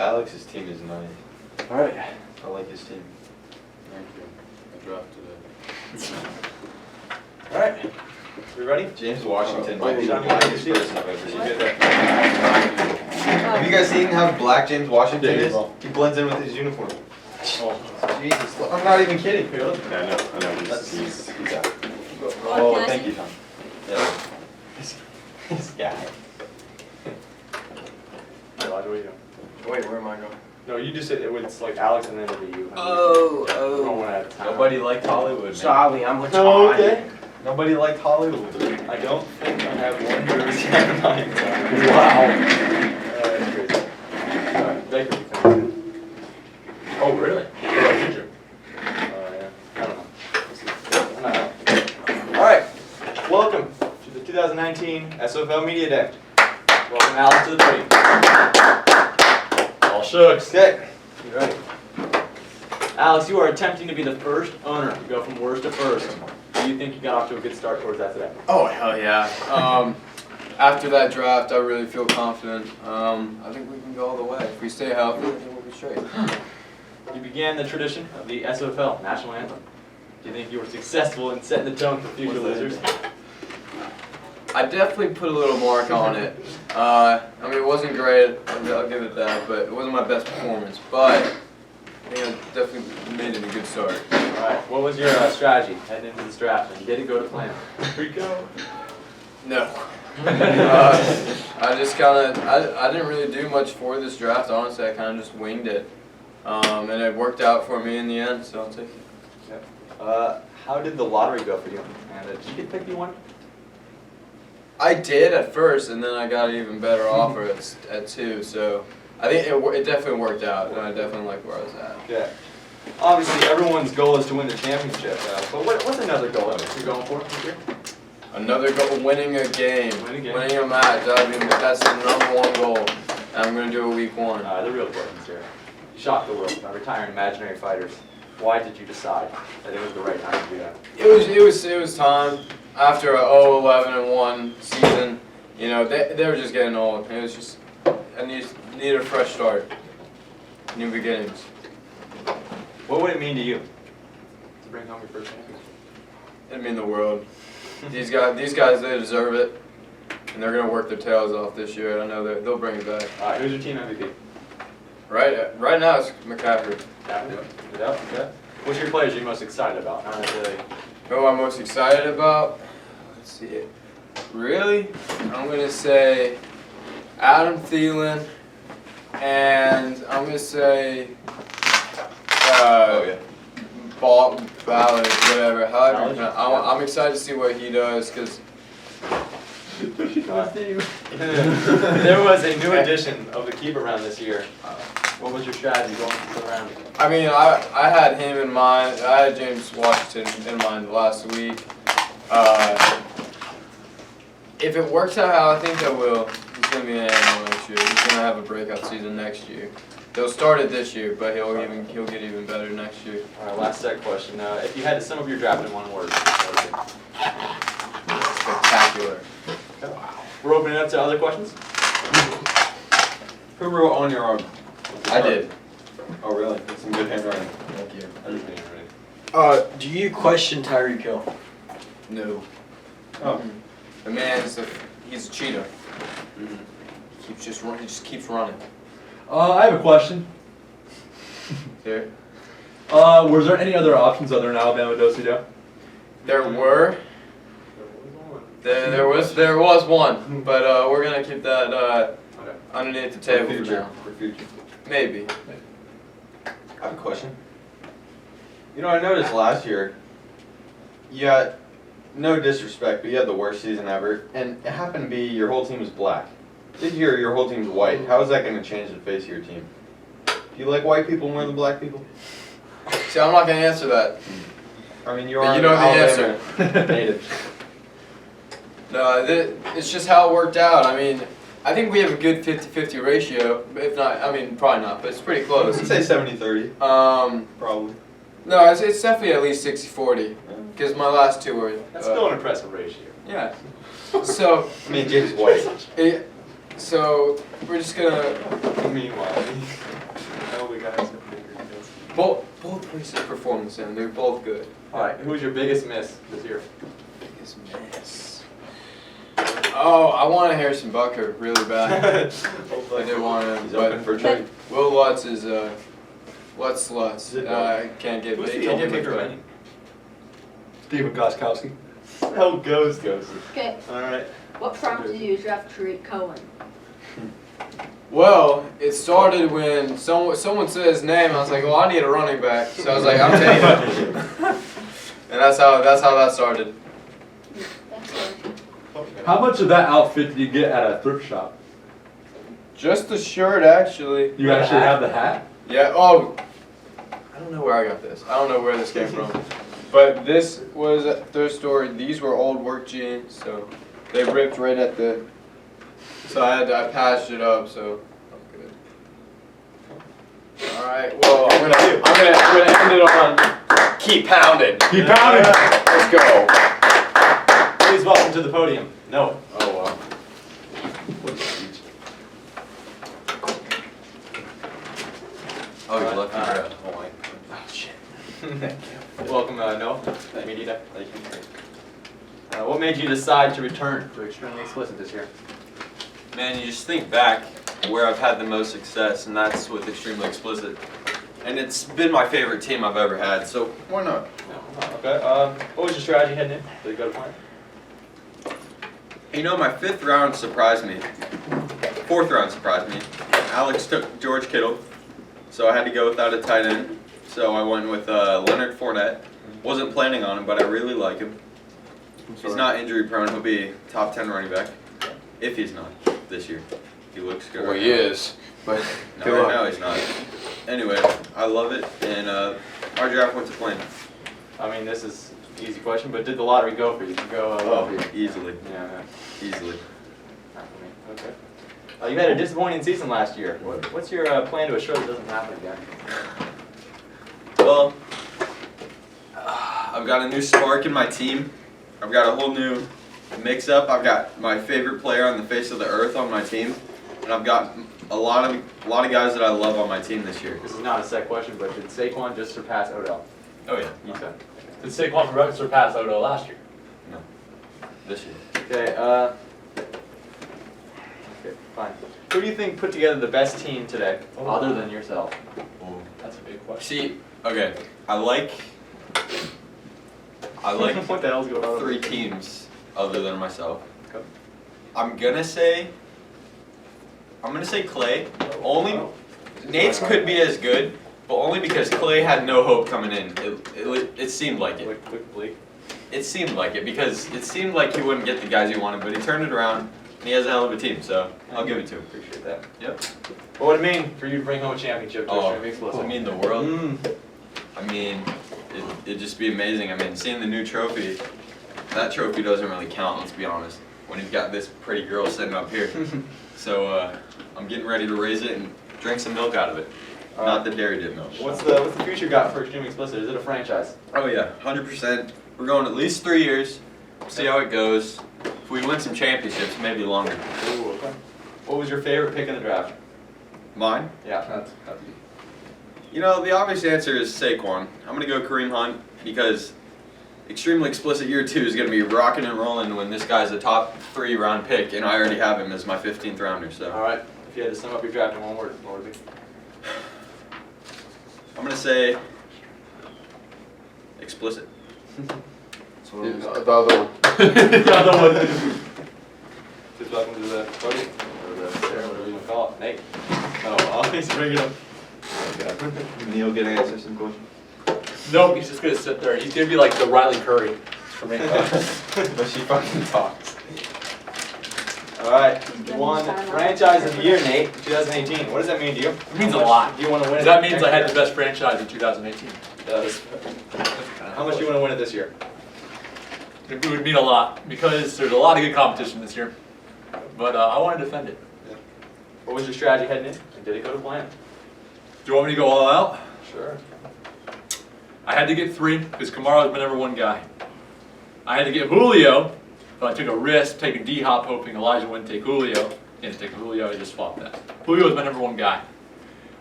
Alex's team is nice. All right. I like his team. Thank you. I drafted it. All right. We ready? James Washington might Oh, be the Johnny, blackest you see person I've ever seen. What? Have you guys seen how black James Washington Yeah, is? well. He blends in with his uniform. Oh. Jesus, I'm not even kidding. Yeah, I know. He's out. Well, Oh, can I thank see? you, Tom. Yeah. This guy. Hey, Elijah, what are you doing? Wait, where am I going? No, you just said it's like Alex and then it'll be you. Oh, Going one at a time. Nobody liked Hollywood, man. Sorry, I'm with No, Todd. okay. Nobody liked Hollywood. I don't think I have one jersey on mine. That's crazy. Baker becomes in. Oh, really? Yeah. I don't know. We'll see. I'm not out. All right. Welcome to the 2019 SFFL Media Day. Welcome, Alex, to the party. All shooks. Okay. You ready? Alex, you are attempting to be the first owner to go from worst to first. Do you think you got off to a good start towards that today? Oh, hell yeah. After that draft, I really feel confident. I think we can go all the way. If we stay healthy, I think we'll be straight. You began the tradition of the SFFL National Anthem. Do you think you were successful in setting the tone for future losers? I definitely put a little mark on it. I mean, it wasn't great, I'll give it that, but it wasn't my best performance. But I think I definitely made it a good start. Alright, what was your strategy heading into this draft, and did it go to plan? Rico? No. I just kind of, I didn't really do much for this draft, honestly. I kind of just winged it. And it worked out for me in the end, so I'll take it. Yep. How did the lottery go for you? And did you get picked you one? I did at first, and then I got an even better offer at 2, so I think it definitely worked out, and I definitely like where I was at. Yeah. Obviously, everyone's goal is to win the championship, but what's another goal that you're going for this year? Another goal, winning a game, Winning a match. I mean, that's the #1 goal, and I'm going to do it week 1. The real questions here. You shocked the world by retiring imaginary fighters. Why did you decide that it was the right time to do that? It was time. After a 0-11-1 season, you know, they were just getting old. It was just, I needed a fresh start, new beginnings. What would it mean to you to bring home your first championship? It'd mean the world. These guys, they deserve it, and they're gonna work their tails off this year. I know they'll bring it back. All right, who's your team MVP? Right now it's McCaffrey. Yep. Okay. Which of your players are you most excited about? Not necessarily. Who I'm most excited about? Let's see it. Really? I'm gonna say Adam Thielen, and I'm gonna say Ballard, whatever. However, I'm excited to see what he does because There was a new edition of the keep around this year. What was your strategy going for the round? I mean, I had him in mind. I had James Washington in mind last week. If it works out how I think it will, he's going to be an animal next year. He's going to have a breakout season next year. They'll start it this year, but he'll get even better next year. All right, last set question. If you had to sum up your draft in one word, what is it? Spectacular. We're opening it up to other questions. Who wrote on your arm? I did. Oh, really? That's some good handwriting. Thank you. Everything ready. Do you question Tyreek Hill? No. Oh. The man he's a cheater. He just keeps running. I have a question. There. Was there any other options other than Alabama Dosido? There were. There was one, but we're gonna keep that underneath the table for now. For future. Maybe. I have a question. You know, I noticed last year, you got, no disrespect, but you had the worst season ever, and it happened to be your whole team was black. This year, your whole team's white. How is that going to change the face of your team? Do you like white people more than black people? See, I'm not gonna answer that. I mean, you But are you know the Alabama native. No, it's just how it worked out. I mean, I think we have a good 50-50 ratio. If not, I mean, probably not, but it's pretty close. I'd say 70-30. Probably. Probably. No, it's definitely at least 60-40. Because my last two were. That's still an impressive ratio. Yeah. So. I mean, James White. So we're just gonna. Meanwhile. guys have bigger deals. Both places perform the same. They're both good. All right, who's your biggest miss this year? Biggest miss. Oh, I wanted Harrison Bucker really bad. I did want him, He's open for but trade. Will Lutz is Lutz. Is it Can't get. Who's They the can't only get much kicker better. remaining? Steven Goskowski. Hell goes. Okay, All right. what prompted you to draft Tariq Cohen? Well, it started when someone said his name. I was like, well, I need a running back. So I was like, I'm taking him. And that's how that started. That's good. How much of that outfit did you get at a thrift shop? Just the shirt, actually. You actually have the hat? Yeah. Oh, I don't know where I got this. I don't know where this came from. But this was a thrift store. These were old work jeans, so they ripped right at the. So I patched it up, so I'm good. All right. Well, I'm gonna end it on keep pounding. Keep pounding. Let's go. Please welcome to the podium. No. Oh wow. What a speech. Oh, you lucky. Oh shit. Welcome, Noah. Media Day. Thank you. What made you decide to return to Extremely Explicit this year? Man, you just think back where I've had the most success, and that's with Extremely Explicit. And it's been my favorite team I've ever had, so why not? Okay. What was your strategy heading in? Did you go to plan? You know, my 5th round surprised me. 4th round surprised me. Alex took George Kittle, so I had to go without a tight end. So I went with Leonard Fournette. Wasn't planning on him, but I really like him. He's not injury prone. He'll be top 10 running back. If he's not this year. He looks good. Well, right he now. is, but No, right now he's not. Anyway, I love it, and our draft went to plan. I mean, this is an easy question, but did the lottery go for you? Did you go well for you? Easily, Yeah, no, easily. not for me. Okay. You had a disappointing season last year. What's your plan to assure it doesn't happen again? Well, I've got a new spark in my team. I've got a whole new mix-up. I've got my favorite player on the face of the earth on my team, and I've got a lot of guys that I love on my team this year. This is not a set question, but did Saquon just surpass Odell? Oh yeah, You said. Did Saquon surpass Odo last year? this year. Okay, fine. Who do you think put together the best team today, other than yourself? That's a big question. See, okay, I like What the hell's going on? 3 teams other than myself. Okay. I'm gonna say Clay. Only Nate's could be as good, but only because Clay had no hope coming in. It seemed like it. Quick bleak. It seemed like it because it seemed like he wouldn't get the guys he wanted, but he turned it around and he has a hell of a team. So I'll give it to him. Appreciate that. Yep. What would it mean for you to bring home a championship to Oh, Extremely Explicit? I mean the world. I mean, it'd just be amazing. I mean, seeing the new trophy, that trophy doesn't really count, let's be honest, when you've got this pretty girl sitting up here. So I'm getting ready to raise it and drink some milk out of it. Not the dairy dip milk. What's the future got for Extremely Explicit? Is it a franchise? Oh yeah, 100%. We're going at least 3 years. See how it goes. If we win some championships, maybe longer. Ooh, okay. What was your favorite pick in the draft? Mine? Yeah. You know, the obvious answer is Saquon. I'm going to go Kareem Hunt because Extremely Explicit Year 2 is going to be rocking and rolling when this guy's a top 3 round pick, and I already have him as my 15th rounder. So All right. If you had to sum up your draft in one word, what would it be? I'm going to say explicit. the other one. The other one. Please welcome to the podium, or the chair, whatever you want to call it. Nate. Oh, always bring it up. Neil gonna answer some questions. Nope, he's just gonna sit there. He's gonna be like the Riley Curry for me. But she fucking talks. All right. You won Franchise of the Year, Nate, 2018. What does that mean to you? It means How a much lot. Do you want to win it? That means I had the best franchise in 2018. It does. How much do you want to win it this year? It would mean a lot because there's a lot of good competition this year. But I want to defend it. What was your strategy heading in? And did it go to plan? Do you want me to go all out? Sure. I had to get 3 because Kamara's my #1 guy. I had to get Julio, but I took a risk taking D-Hop hoping Elijah wouldn't take Julio. Didn't take Julio, I just swapped that. Julio was my #1 guy.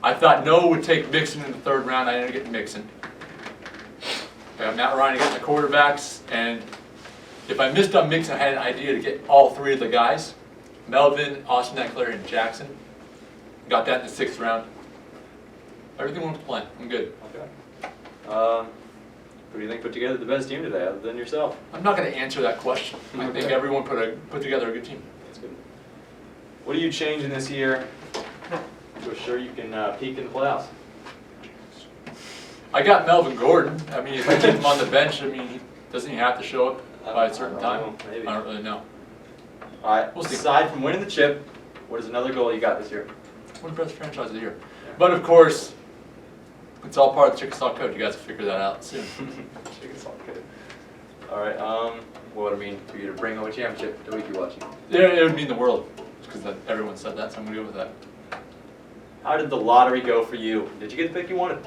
I thought Noah would take Mixon in the 3rd round. I ended up getting Mixon. I got Matt Ryan getting the quarterbacks, and if I missed on Mixon, I had an idea to get all 3 of the guys: Melvin, Austin Eckler, and Jackson. Got that in the 6th round. Everything went to plan. I'm good. Okay. Who do you think put together the best team today, other than yourself? I'm not going to answer that question. I think everyone put together a good team. That's good. What are you changing this year to assure you can peak in the playoffs? I got Melvin Gordon. I mean, if I keep him on the bench, I mean, doesn't he have to show up by a certain time? Maybe. I don't really know. All right. We'll see. Aside from winning the chip, what is another goal you got this year? One best franchise of the year. But of course, it's all part of the Chickasaw Code. You guys will figure that out soon. Chickasaw Code. All right. What would it mean for you to bring home a championship the week you're watching? Yeah, it would mean the world, because everyone said that, so I'm gonna go with that. How did the lottery go for you? Did you get the pick you wanted?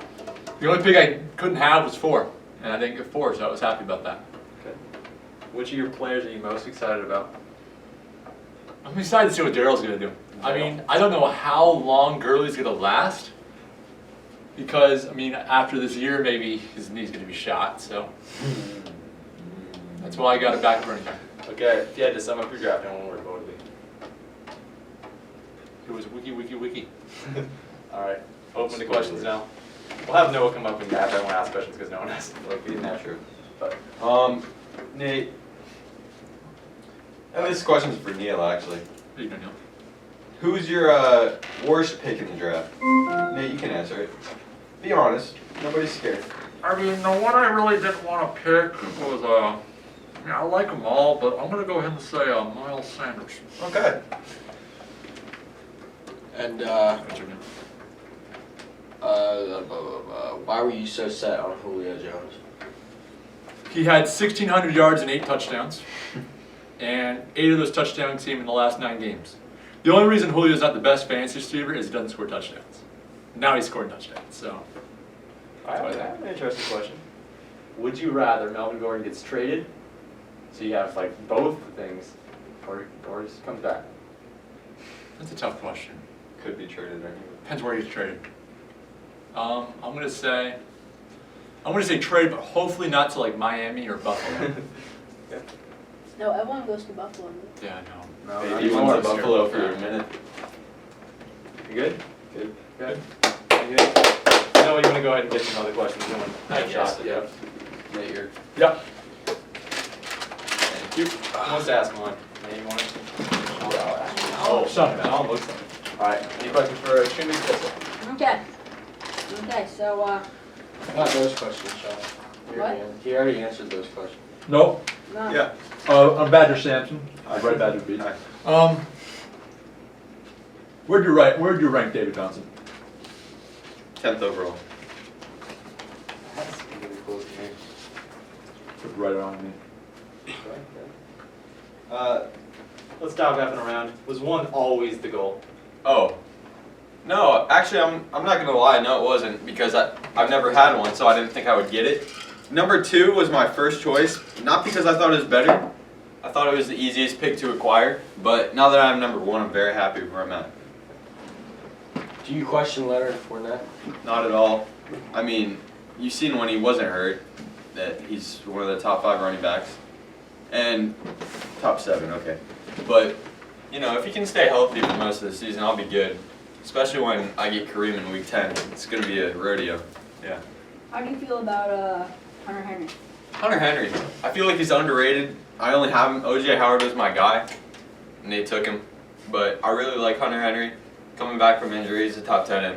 The only pick I couldn't have was 4, and I didn't get 4, so I was happy about that. Okay. Which of your players are you most excited about? I'm excited to see what Daryl's gonna do. I mean, I don't know how long Gurley's gonna last, because I mean, after this year, maybe his knee's gonna be shot. So that's why I got it back running back. Okay. If you had to sum up your draft in one word, what would it It was wiki. be? All right. Open to questions now. We'll have Noah come up and have everyone ask questions because no one asked. Like being that true. But Nate. And this question's for Neil, actually. What are you doing, Neil? Who's your worst pick in the draft? Nate, you can answer it. Be honest. Nobody's scared. I mean, the one I really didn't want to pick was I mean, I like them all, but I'm gonna go ahead and say Miles Sanders. Okay. And What's your name? why were you so set on Julio Jones? He had 1,600 yards and 8 touchdowns, and 8 of those touchdowns came in the last 9 games. The only reason Julio's not the best fantasy receiver is he doesn't score touchdowns. Now he's scoring touchdowns, so. all right, I have an interesting question. Would you rather Melvin Gordon gets traded, so you have like both things, or just comes back? That's a tough question. Could be traded or Depends where he's traded. I'm gonna say trade, but hopefully not to like Miami or Buffalo. No, everyone goes to Buffalo. Yeah, no. No, Maybe not he anymore. went to Buffalo for a minute. You good? Good. Good. You good? No, you want to go ahead and get some other questions going? Yes, Shot. yeah. Nate, you're Yep. Thank you. Who wants to ask one? Nate, you want it? Oh, son. Almost. All right. Any questions for Extremely Explicit? Okay. Okay, so, not those questions, Sean. What? He already answered those questions. Nope. no. Yeah. I'm Badger Sampson. I read Badger Beat. Where'd you rank David Johnson? 10th overall. That's really close to me. Put right around me. Let's stop effing around. Was 1 always the goal? Oh. No, actually, I'm not gonna lie. No, it wasn't, because I've never had one, so I didn't think I would get it. Number 2 was my first choice, not because I thought it was better. I thought it was the easiest pick to acquire, but now that I'm number 1, I'm very happy where I'm at. Do you question Leonard Fournette? Not at all. I mean, you've seen when he wasn't hurt that he's one of the top 5 running backs, and top 7, okay. But you know, if he can stay healthy for most of the season, I'll be good. Especially when I get Kareem in week 10, it's gonna be a rodeo. Yeah. How do you feel about Hunter Henry? Hunter Henry, I feel like he's underrated. I only have him. OJ Howard was my guy, and they took him. But I really like Hunter Henry. Coming back from injury, he's a top 10 in.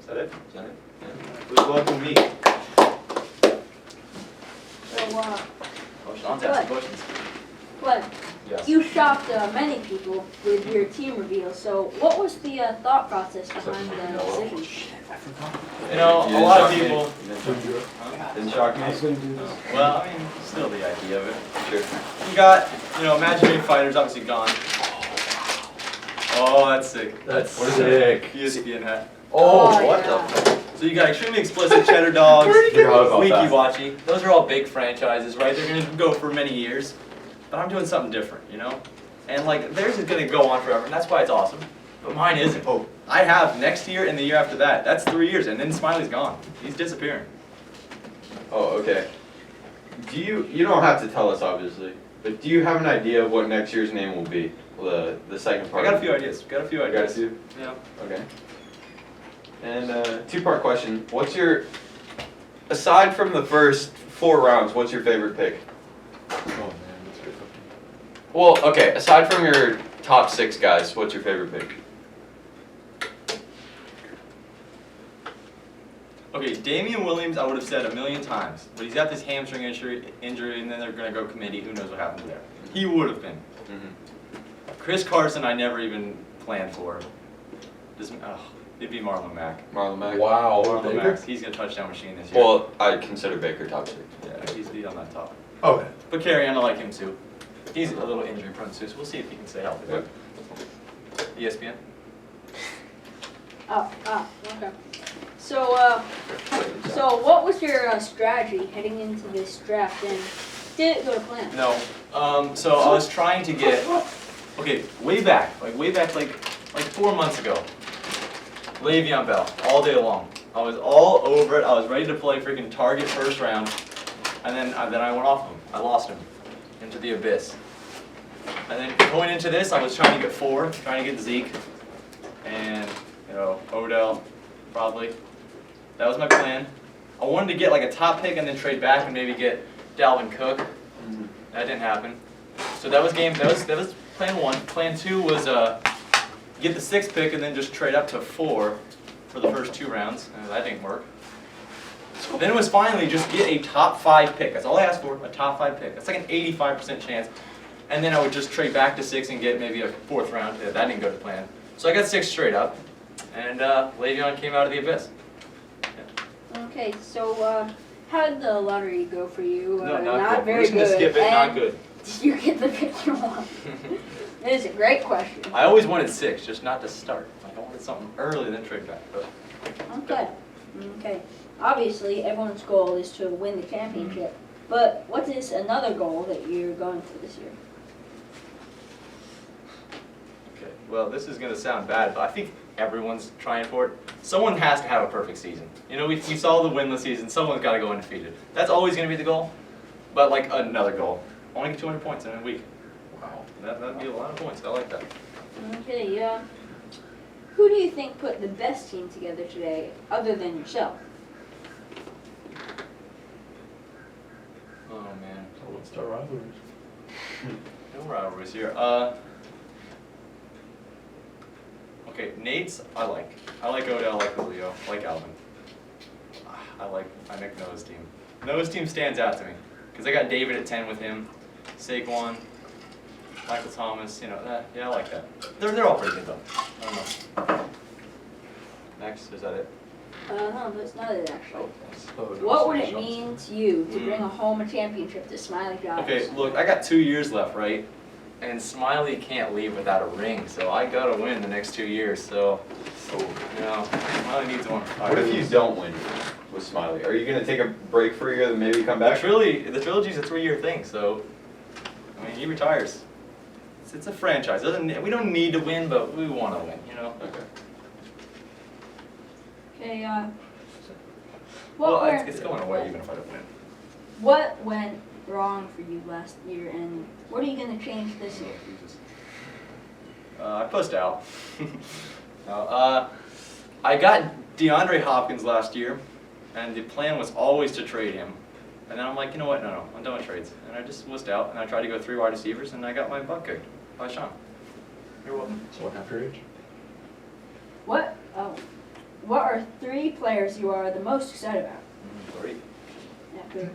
Is that it? Is that it? Please welcome me. So, Oh, Sean's asking questions. Glenn, Yes. you shocked many people with your team reveal. So, what was the thought process behind the decision? You know, You a lot of didn't people. shock me. Didn't shock me. Well, I mean, still the idea of it. Sure. You got, imaginary fighters obviously gone. Oh, that's sick. That's sick. ESPN hat. Oh, what yeah. the? So you got Extremely Explicit, Cheddar Dogs, Forgot about Wiki that. Watchy. Those are all big franchises, right? They're gonna go for many years. But I'm doing something different, And like theirs is gonna go on forever, and that's why it's awesome. But mine isn't. Oh, I have next year and the year after that. That's 3 years, and then Smiley's gone. He's disappearing. Oh, okay. You don't have to tell us, obviously, but do you have an idea of what next year's name will be? The second I part. got a few ideas. Got a few? Yeah. Okay. And two-part question. Aside from the first 4 rounds, what's your favorite pick? Oh man, that's good. Well, okay, aside from your top 6 guys, what's your favorite pick? Okay, Damian Williams, I would have said a million times, but he's got this hamstring injury, and then they're going to go committee. Who knows what happens there? He would have been. Chris Carson, I never even planned for. It'd be Marlon Mack. Marlon Mack? Wow. Marlon Baker? Mack, he's a touchdown machine this year. Well, I consider Baker top 6. Yeah, he's on that top. Okay. But Carrion, I like him too. He's a little injury prone too, so we'll see if he can stay healthy. Yep. ESPN? Okay. So what was your strategy heading into this draft, and did it go to plan? No. So I was trying to get, okay, way back, like 4 months ago. Le'Veon Bell, all day long. I was all over it. I was ready to play freaking target first round, and then I went off him. I lost him into the abyss. And then going into this, I was trying to get 4, trying to get Zeke, and Odell, probably. That was my plan. I wanted to get like a top pick and then trade back and maybe get Dalvin Cook. That didn't happen. So that was plan 1. Plan 2 was get the 6th pick and then just trade up to 4 for the first 2 rounds. That didn't work. Then it was finally just get a top 5 pick. That's all I asked for, a top 5 pick. That's like an 85% chance. And then I would just trade back to 6 and get maybe a 4th round. Yeah, that didn't go to plan. So I got 6 straight up, and Le'Veon came out of the abyss. Okay, so how did the lottery go for you? No, not good. Very We're just gonna good. skip it. Not And good. Did you get the pick you want? It is a great question. I always wanted 6, just not to start. Like I wanted something early, then trade back. But Okay. Obviously, everyone's goal is to win the championship. But what is another goal that you're going for this year? okay, well, this is gonna sound bad, but I think everyone's trying for it. Someone has to have a perfect season. We saw the winless season. Someone's got to go undefeated. That's always gonna be the goal. But like another goal, only get 200 points in a week. Wow, that'd be a lot of points. I like that. Okay, who do you think put the best team together today, other than yourself? Oh man, So let's start rivalries. no rivalries here. Okay, Nate's I like Odell, I like Julio, I like Alvin. I make Noah's team. Noah's team stands out to me because I got David at 10 with him, Saquon, Michael Thomas. Yeah, I like that. They're all pretty good though. I don't know. Next, is that it? No, that's not it actually. Oh, What would it mean to you to bring home a championship to Smiley Drive? Okay, look, I got 2 years left, right? And Smiley can't leave without a ring, so I gotta win the next 2 years. So Smiley needs one. What if you don't win with Smiley? Are you going to take a break for a year and maybe come The back? trilogy's a 3-year thing, so he retires. It's a franchise. We don't need to win, but we want to win. Okay. Okay, Well, it's going away even if I don't win. what went wrong for you last year, and what are you going to change this year? I pushed out. No, I got DeAndre Hopkins last year, and the plan was always to trade him. And then I'm like, you know what? No, I'm done with trades. And I just wussed out, and I tried to go 3 wide receivers, and I got my butt kicked by Sean. You're welcome. So what half your age? What are 3 players you are the most excited about? 3. After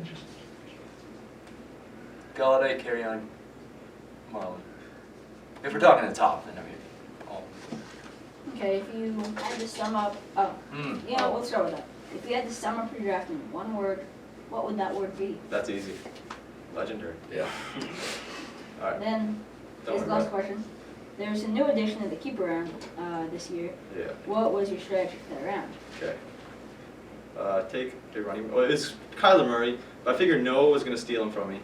Galladay, Carrion, Marlon. If we're talking the top, then I mean, all. Okay, if you had to sum up, let's start with that. If you had to sum up your draft in one word, what would that word be? That's easy. Legendary. Yeah. All right. Then, Don't his worry last about question. There's a new addition to the keeper round this year. Yeah. What was your strategy for that round? Okay. Take a running. Well, it's Kyler Murray, but I figured Noah was going to steal him from me.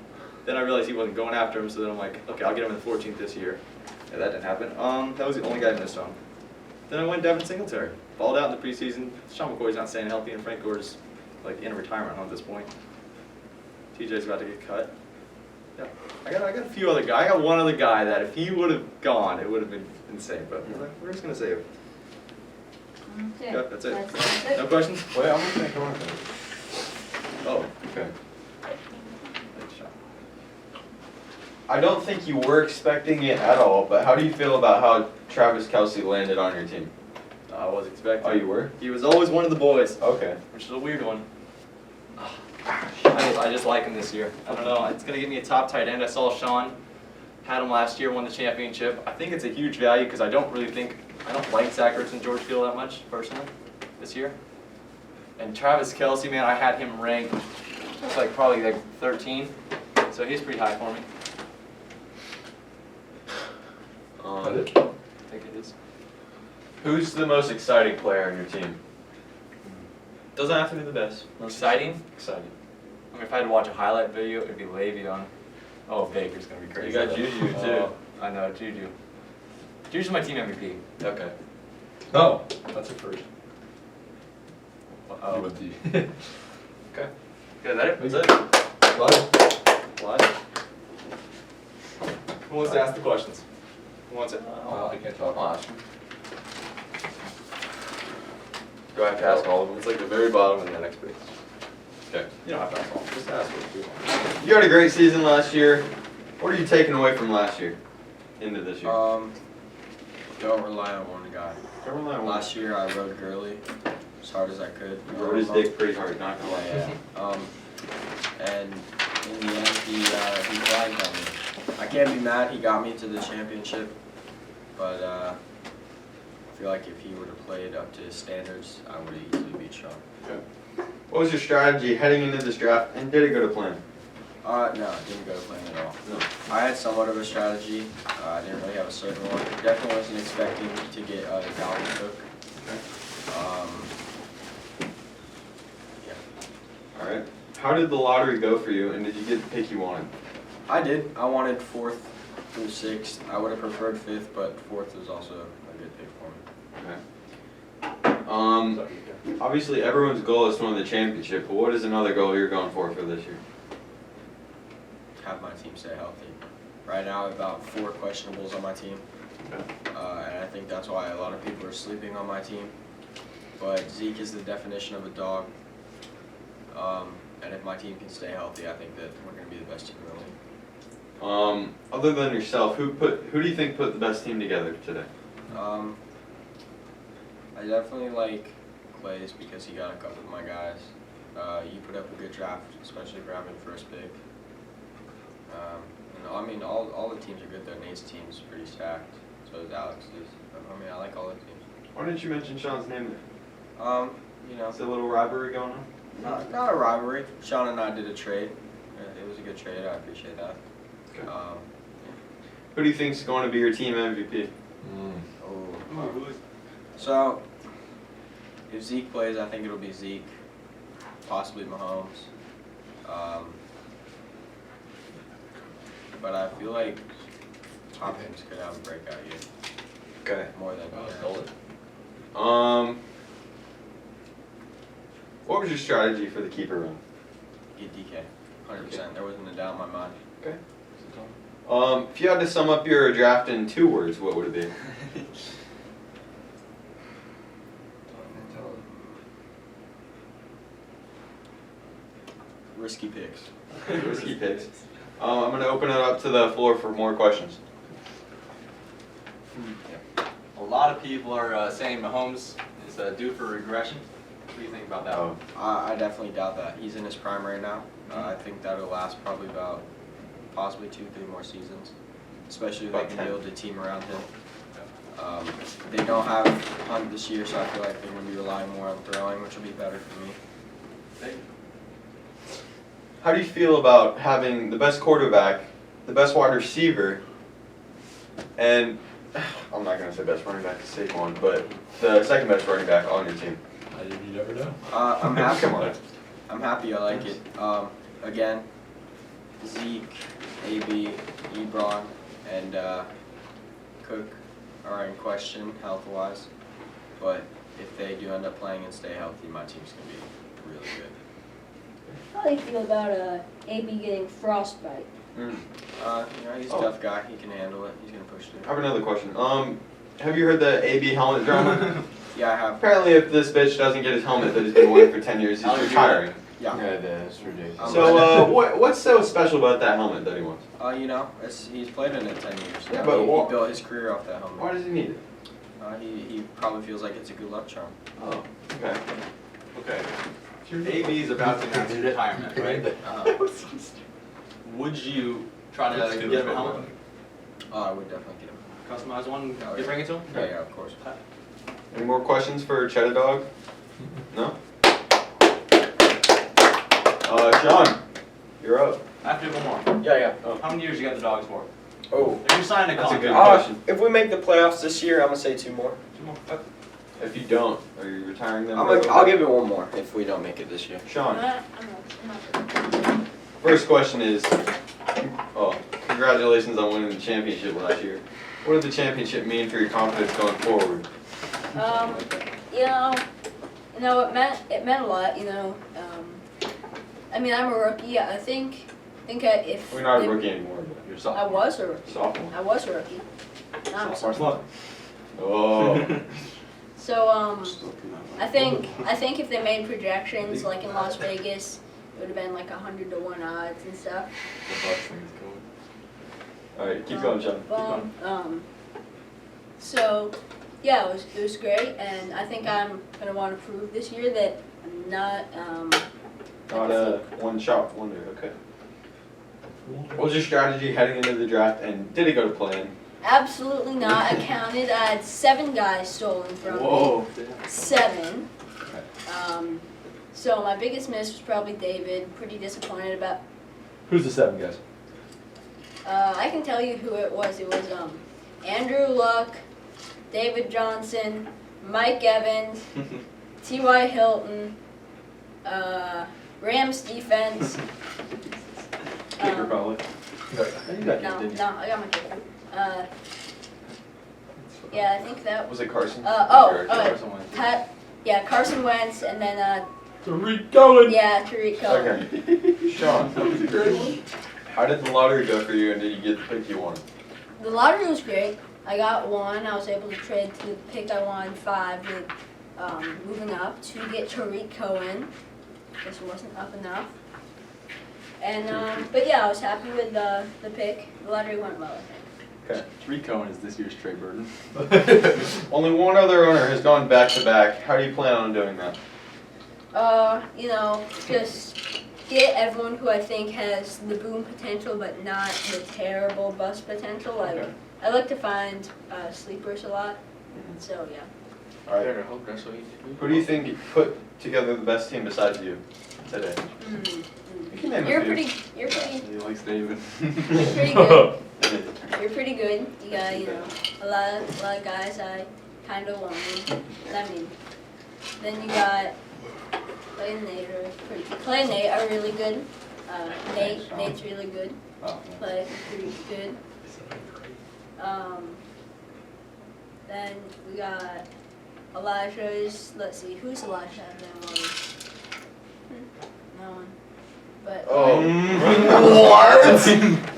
Then I realized he wasn't going after him, so then I'm like, okay, I'll get him in the 14th this year. Yeah, that didn't happen. That was the only guy I missed on. Then I went Devin Singletary. Balled out in the preseason. Sean McCoy's not staying healthy, and Frank Gore's like in retirement home at this point. TJ's about to get cut. Yeah, I got a few other guys. I got one other guy that if he would have gone, it would have been insane. But we're just gonna save it. Okay. Yeah, that's it. That's it. No questions? Wait, I'm gonna make one thing. Oh, Okay. good shot. I don't think you were expecting it at all, but how do you feel about how Travis Kelce landed on your team? I was expecting. Oh, you were? He was always one of the boys, Okay. which is a weird one. I just like him this year. I don't know. It's gonna give me a top tight end. I saw Sean had him last year, won the championship. I think it's a huge value because I don't like Zach Ertz and George Kittle that much personally this year. And Travis Kelce, man, I had him ranked probably like 13, so he's pretty high for me. Got it? I think it is. Who's the most exciting player on your team? Doesn't have to be the best. Exciting. Exciting. I mean, if I had to watch a highlight video, it'd be Le'Veon. Oh, Baker's gonna be crazy. You got Juju, too. I know, Juju. Juju's my team MVP. Okay. Oh, that's a first. Oh. With the Okay. Good, is that it? That's it. What? What? Who wants to ask the questions? Who wants it? I can't talk. Do I have to ask all of them? It's like the very bottom and the next page. Okay. You don't have to ask all. Just ask what you want. You had a great season last year. What are you taking away from last year into this year? Don't rely on one guy. Last year I rode Gurley as hard as I could. Rode his dick pretty hard, not gonna lie. Yeah. And in the end, he flagged on me. I can't be mad. He got me to the championship, but I feel like if he would have played up to his standards, I would have easily beat Sean. Okay. What was your strategy heading into this draft, and did it go to plan? No, it didn't go to plan at all. No. I had somewhat of a strategy. I didn't really have a certain one. Definitely wasn't expecting to get Dalvin Cook. Yeah. All right. How did the lottery go for you, and did you get the pick you wanted? I did. I wanted 4th through 6th. I would have preferred 5th, but 4th was also a good pick for me. Okay. Obviously, everyone's goal is to win the championship, but what is another goal you're going for this year? Have my team stay healthy. Right now, I have about 4 questionables on my team, Okay. and I think that's why a lot of people are sleeping on my team. But Zeke is the definition of a dog, and if my team can stay healthy, I think that we're going to be the best team in the league. Other than yourself, who do you think put the best team together today? I definitely like Clay's because he got a couple of my guys. You put up a good draft, especially for having first pick. And I mean, all the teams are good though. Nate's team's pretty stacked, so is Alex's. I mean, I like all the teams. Why didn't you mention Sean's name there? You know, Is there a little rivalry going on? not a rivalry. Sean and I did a trade. It was a good trade. I appreciate that. Okay. Who do you think's going to be your team MVP? So, if Zeke plays, I think it'll be Zeke, possibly Mahomes. But I feel like Hopkins could have a breakout year. Okay. More than What was your strategy for the keeper run? get DK. 100%. There wasn't a doubt in my mind. Okay. If you had to sum up your draft in 2 words, what would it be? Risky picks. Risky picks. I'm going to open it up to the floor for more questions. A lot of people are saying Mahomes is due for regression. What do you think about that? Oh. I definitely doubt that. He's in his prime right now. I think that'll last probably about possibly 2-3 more seasons, especially if they About can 10. build a team around him. They don't have Hunt this year, so I feel like they're going to be relying more on throwing, which will be better for me. How do you feel about having the best quarterback, the best wide receiver, and I'm not going to say best running back, Saquon, but the second best running back on your team? You never know. I'm happy. Come on. I'm happy. I like it. Again, Zeke, AB, Ebron, and Cook are in question health-wise. but if they do end up playing and stay healthy, my team's gonna be really good. How do you feel about AB getting frostbite? He's a tough guy. He can handle it. He's gonna push I through. have another question. Have you heard the AB helmet drama? Yeah, I have. Apparently, if this bitch doesn't get his helmet that he's been wearing for 10 years, he's retiring. Yeah. that's ridiculous. So, what's so special about that helmet that he wants? He's played in it 10 years. Yeah, but he what- built his career off that helmet. Why does he need it? He probably feels like it's a good luck charm. Oh, okay. Okay. AB is about to announce his retirement, right? Would you try to get him a helmet? I would definitely get him. Customize one, Oh, you yeah. bring it to him? Yeah, of course. Any more questions for Cheddar Dog? No? Sean, you're up. I have to do one more. Yeah. How many years you got the dogs for? Oh. If you sign a That's a good contract. question. If we make the playoffs this year, I'm gonna say 2 more. If you don't, are you retiring them? I'll give it 1 more if we don't make it this year. Sean, I'm not. first question is, congratulations on winning the championship last year. What did the championship mean for your confidence going forward? It meant a lot. I'm a rookie. I think if We're not a rookie anymore, but You're I sophomore. was a rookie. sophomore. I was a rookie. Now I'm a Sophomore's sophomore. luck. Oh. So I think if they made projections like in Las Vegas, it would have been like 100 to 1 odds and stuff. The Bucks thing is going. Alright, keep going, Sean. Keep going. So yeah, it was great, and I think I'm gonna want to prove this year that I'm not Not a one-shot wonder, okay. What was your strategy heading into the draft, and did it go to plan? Absolutely not. I counted. I had 7 guys stolen from me. 7. So my biggest miss was probably David. Pretty disappointed about. Who's the 7 guys? I can tell you who it was. It was Andrew Luck, David Johnson, Mike Evans, T.Y. Hilton, Rams defense. Kicker probably. You got No, didn't you? I got my kicker. Yeah, I think that. Was it Carson? Carson Wentz, and then Tariq Cohen. Tariq Cohen. Okay. Sean, how did the lottery go for you, and did you get the pick you wanted? The lottery was great. I got 1. I was able to trade to the pick I wanted 5 with moving up to get Tariq Cohen. Guess it wasn't up enough. And but yeah, I was happy with the pick. The lottery went well, I think. Okay. Tariq Cohen is this year's Trey Burton. Only one other owner has gone back-to-back. How do you plan on doing that? Just get everyone who I think has the boom potential but not the terrible bust potential. Okay. I like to find sleepers a lot. So yeah. All right. Who do you think put together the best team besides you today? You can name You're a few. pretty He likes David. pretty good. You're pretty good. You got, a lot of guys I kind of wanted. Then you got Clay and Nate are pretty. Clay and Nate are really good. Nate's really good. Oh, Clay is pretty good. Then we got Elijah's. Let's see, who's Elijah? No one. But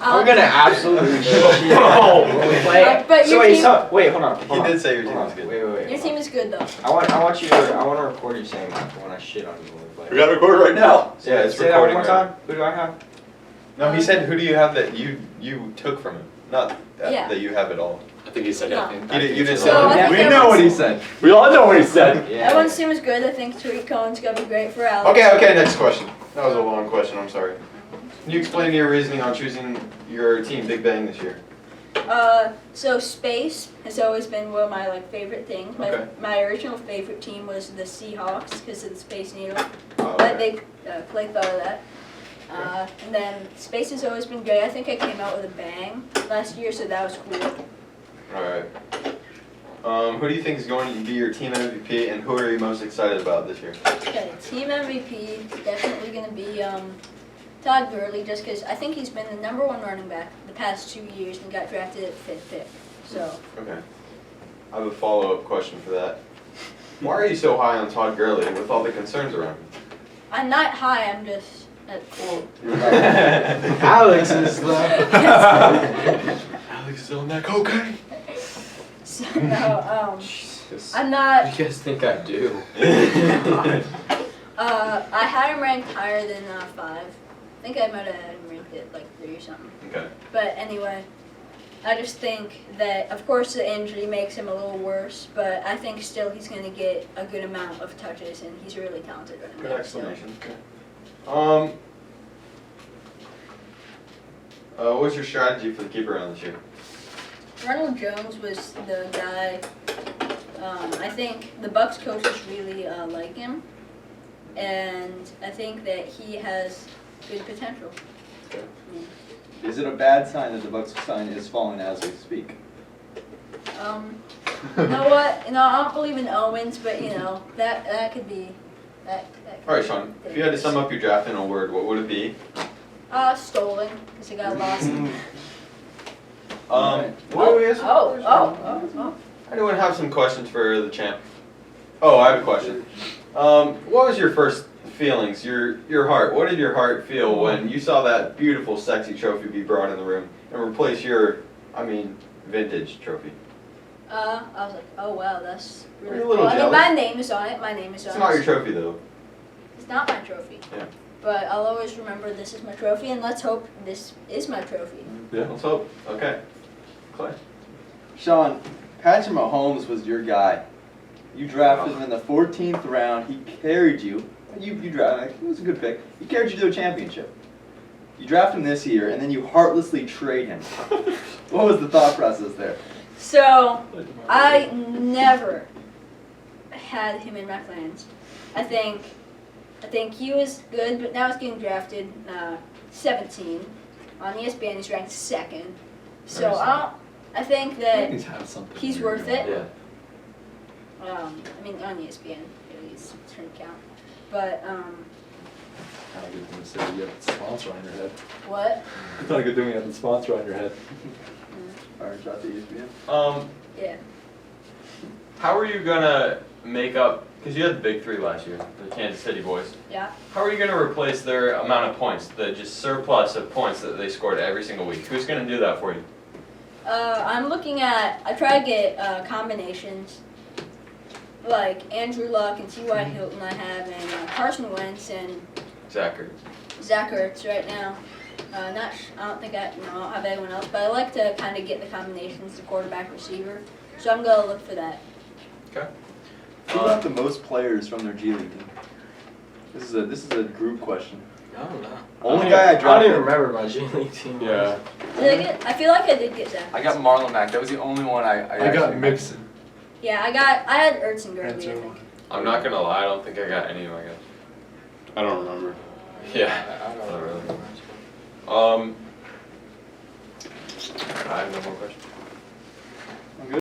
I'm gonna absolutely shit when we play. But your team, Wait, hold on. He did say your team was good. Wait. your team is good though. I want to record you saying that when I shit on you when we play. We got to record it right now. Yeah, it's Say that one recording more right. time. Who do I have? No, he said, who do you have that you took from him? Not that you have it all. I think he said No. that. You didn't say So I that. think We know what he said. We all know what he said. Everyone's team is good. I think Tariq Cohen's gonna be great for Alex. Okay, next question. That was a long question, I'm sorry. Can you explain your reasoning on choosing your team, Big Bang, this year? So space has always been one of my favorite things. Okay. My original favorite team was the Seahawks because of the Space Needle. Oh, But okay. Clay thought of that. And then space has always been great. I think I came out with a bang last year, so that was cool. Alright. Who do you think is going to be your team MVP, and who are you most excited about this year? Okay, team MVP is definitely going to be Todd Gurley, just because I think he's been the #1 running back the past 2 years and got drafted at 5th pick. So. Okay. I have a follow-up question for that. Why are you so high on Todd Gurley with all the concerns around him? I'm not high. I'm just cool. Alex is Alex is on that cocaine. So no, I'm not. You guys think I do? I had him ranked higher than 5. I think I might have had him ranked at like 3 or something. Okay. But anyway, I just think that, of course, the injury makes him a little worse, but I think still he's going to get a good amount of touches, and he's really talented right now. Good explanation. Okay. What's your strategy for the keeper round this year? Ronald Jones was the guy. I think the Bucks coaches really like him, and I think that he has good potential. Okay. Is it a bad sign that the Bucks sign is falling as we speak? You know what? You know, I don't believe in omens, but you know that could be that. All right, Sean. If you had to sum up your draft in a word, what would it be? Stolen, because I got lost. What do we ask? Oh. Anyone have some questions for the champ? Oh, I have a question. What was your first feelings, your heart? What did your heart feel when you saw that beautiful, sexy trophy be brought in the room and replace your, vintage trophy? I was like, oh wow, that's Were really you a cool. little I mean, jealous? my name is on it. My name is on It's it. not your trophy though. It's not my trophy. Yeah. But I'll always remember this is my trophy, and let's hope this is my trophy. Yeah. Let's hope. Okay. Clay. Sean, Patrick Mahomes was your guy. You drafted him in the 14th round. He carried you. You drafted. It was a good pick. He carried you to a championship. You draft him this year, and then you heartlessly trade him. What was the thought process there? So I never had him in my plans. I think he was good, but now he's getting drafted 17 on ESPN. He's ranked 2nd. So I think that he's worth it. Yeah. I mean, on ESPN, at least, it's trying to count. But, Not a good thing to say. You have the sponsor on your head. what? It's not a good thing you have the sponsor on your head. Alright, shot to ESPN. Yeah. How are you gonna make up? Because you had the big 3 last year, the Kansas City boys. Yeah. How are you gonna replace their amount of points, the just surplus of points that they scored every single week? Who's gonna do that for you? I'm looking at, I try to get combinations, like Andrew Luck and T.Y. Hilton I have, and Carson Wentz and Zach Ertz right now. I don't think I don't have anyone else, but I like to kind of get the combinations, the quarterback, receiver. So I'm gonna look for that. Okay. Who got the most players from their G League team? This is a group question. I don't know. Only guy I I don't dropped. even remember my G League team. Yeah. Did I get? I feel like I did get Zach. I got Marlon Mack. That was the only one I got actually- Mixon. Yeah, I had Ertz and Gurley, I think. I'm not gonna lie, I don't think I got any of my guys. I don't remember. Yeah. I don't Not know. really. I have no more questions.